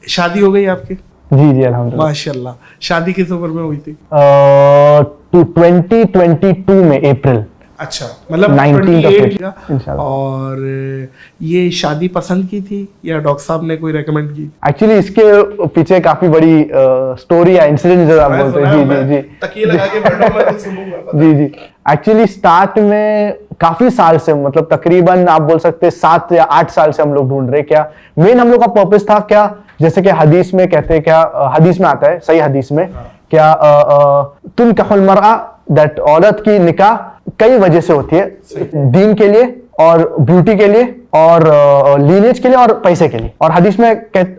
شادی ہو گئی آپ کی؟ جی جی الحمدللہ. ماشاء اللہ. شادی کس عمر میں ہوئی تھی؟ 2022 میں اپریل. اچھا مطلب 19 اور یہ شادی پسند کی تھی یا ڈاکٹر صاحب نے کوئی ریکمینڈ کی؟ ایکچولی اس کے پیچھے کافی بڑی سٹوری ہے, انسیڈنٹ جو آپ بولتے ہیں. جی جی جی تکیے لگا کے بیٹھا ہوں میں سنوں گا. جی جی ایکچولی سٹارٹ میں کافی سال سے, مطلب تقریباً آپ بول سکتے 7 یا 8 سال سے ہم لوگ ڈھونڈ رہے. کیا مین ہم لوگ کا پرپس تھا, کیا جیسے کہ حدیث میں کہتے ہیں, کیا حدیث میں آتا ہے, صحیح حدیث میں, کیا تنکح المرأة, دیٹ عورت کی نکاح کئی وجہ سے ہوتی ہے, دین کے لیے اور بیوٹی کے لیے اور لینیج کے لیے اور پیسے کے لیے. اور حدیث میں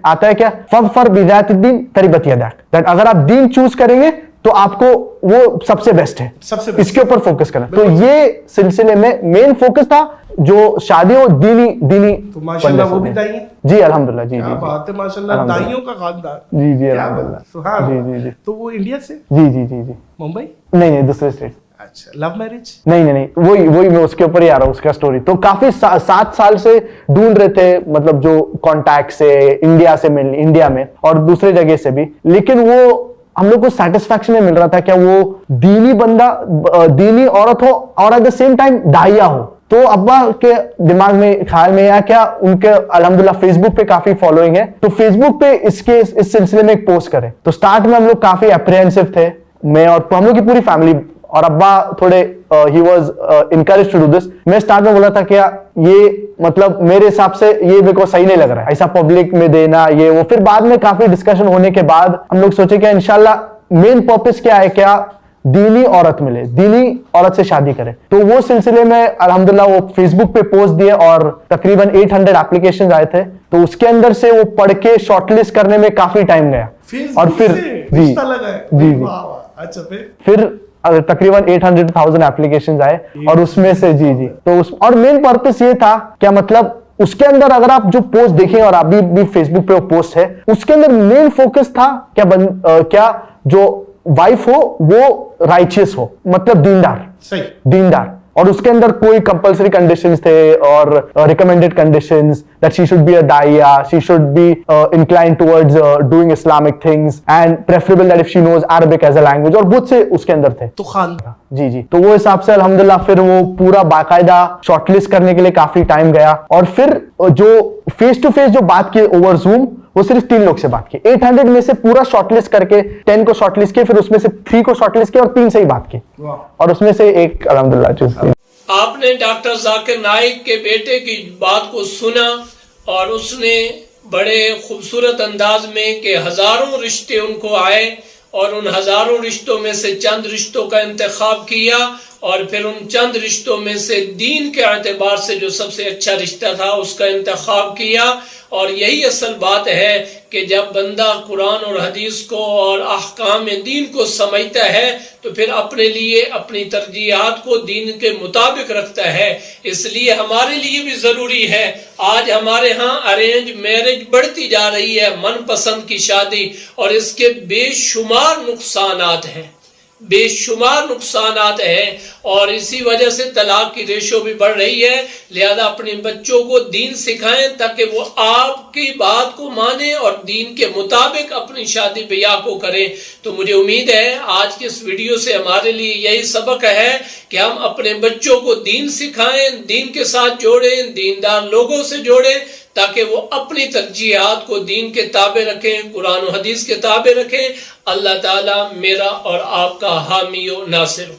آتا ہے کیا, فظفر بذات الدین تربت یداک, دیٹ اگر آپ دین چوز کریں گے تو آپ کو وہ سب سے بیسٹ ہے, اس کے اوپر فوکس کرنا. تو یہ سلسلے میں مین فوکس تھا جو شادی ہو دینی. تو ماشاءاللہ وہ بھی دائی ہیں؟ جی الحمدللہ. جی کیا بات ہے, ماشاءاللہ دائیوں کا خاندان. جی جی الحمدللہ. سبحان جی اللہ. جی جی. تو وہ انڈیا سے؟ جی جی جی جی. ممبئی؟ نہیں دوسرے اسٹیٹ. اچھا, لو میرج؟ نہیں وہی میں اس کے اوپر ہی آ رہا ہوں, اس کا سٹوری. تو کافی 7 سال سے ڈھونڈ رہے تھے, مطلب جو کانٹیکٹ سے انڈیا سے ملنی, انڈیا میں اور دوسرے جگہ سے بھی, لیکن وہ ہم لوگ کو سیٹسفیکشن نہیں مل رہا تھا. کیا وہ دینی بندہ, دینی عورت ہو اور ایٹ دا سیم ٹائم داعیہ ہو. تو ابا کے دماغ میں خیال میں آیا, کیا ان کے الحمدللہ فیس بک پہ کافی فالوئنگ ہے, تو فیس بک پہ اس سلسلے میں ایک پوسٹ کرے. تو سٹارٹ میں ہم لوگ کافی اپریہنسو تھے, میں اور ہم لوگ کی پوری فیملی, اور ابا تھوڑے ہی was encourage to do this. میں سٹارٹ میں بولا تھا کیا یہ مطلب میرے حساب سے یہ میرے کو صحیح نہیں لگ رہا ہے ایسا پبلک میں دینا یہ وہ. پھر بعد میں کافی ڈسکشن ہونے کے بعد ہم لوگ سوچے کہ انشاءاللہ مین پرپس کیا ہے, کیا دینی عورت ملے, دینی عورت سے شادی کرے. تو وہ سلسلے میں الحمدللہ وہ فیس بک پہ پوسٹ دیے اور تقریباً 800 اپلیکیشن آئے تھے. تو اس کے اندر سے وہ پڑھ کے شارٹ لسٹ کرنے میں کافی ٹائم گیا. اور پھر جی اچھا پھر تقریباً 800,000 اپلیکیشن آئے, اور اس میں سے جی تو اور مین پرپس یہ تھا, کیا مطلب اس کے اندر اگر آپ جو پوسٹ دیکھیں, اور ابھی بھی فیس بک پہ وہ پوسٹ ہے, اس کے اندر مین فوکس تھا کیا جو وائف ہو وہ رائچیس ہو, مطلب دیندار. اور اس کے اندر کوئی کمپلسری کنڈیشنز تھے اور recommended conditions, that she should be a داعیہ, she should be inclined towards doing Islamic things, and preferable that if she knows Arabic as a language, اور بہت سے اس کے اندر تھے. تو جی تو وہ حساب سے الحمدللہ پھر وہ پورا باقاعدہ شارٹ لسٹ کرنے کے لیے کافی ٹائم گیا. اور پھر جو فیس ٹو فیس جو بات کی اوور زوم, وہ صرف 3 لوگ سے بات کی. 800 میں سے پورا شارٹ لسٹ کر کے 10 کو شارٹ لسٹ کیا, پھر اس میں سے 3 کو شارٹ لسٹ کیا اور 3 سے ہی بات کی, اور اس میں سے ایک الحمدللہ چیز. آپ نے ڈاکٹر ذاکر نائک کے بیٹے کی بات کو سنا, اور اس نے بڑے خوبصورت انداز میں کہ ہزاروں رشتے ان کو آئے, اور ان ہزاروں رشتوں میں سے چند رشتوں کا انتخاب کیا, اور پھر ان چند رشتوں میں سے دین کے اعتبار سے جو سب سے اچھا رشتہ تھا اس کا انتخاب کیا. اور یہی اصل بات ہے کہ جب بندہ قرآن اور حدیث کو اور احکام دین کو سمجھتا ہے تو پھر اپنے لیے اپنی ترجیحات کو دین کے مطابق رکھتا ہے. اس لیے ہمارے لیے بھی ضروری ہے, آج ہمارے ہاں ارینج میرج بڑھتی جا رہی ہے, من پسند کی شادی, اور اس کے بے شمار نقصانات ہیں, بے شمار نقصانات ہیں, اور اسی وجہ سے طلاق کی ریشو بھی بڑھ رہی ہے. لہذا اپنے بچوں کو دین سکھائیں تاکہ وہ آپ کی بات کو مانیں اور دین کے مطابق اپنی شادی بیاہ کو کریں. تو مجھے امید ہے آج کی اس ویڈیو سے ہمارے لیے یہی سبق ہے کہ ہم اپنے بچوں کو دین سکھائیں, دین کے ساتھ جوڑیں, دیندار لوگوں سے جوڑیں, تاکہ وہ اپنی ترجیحات کو دین کے تابع رکھیں, قرآن و حدیث کے تابع رکھیں. اللہ تعالیٰ میرا اور آپ کا حامی و ناصر ہو.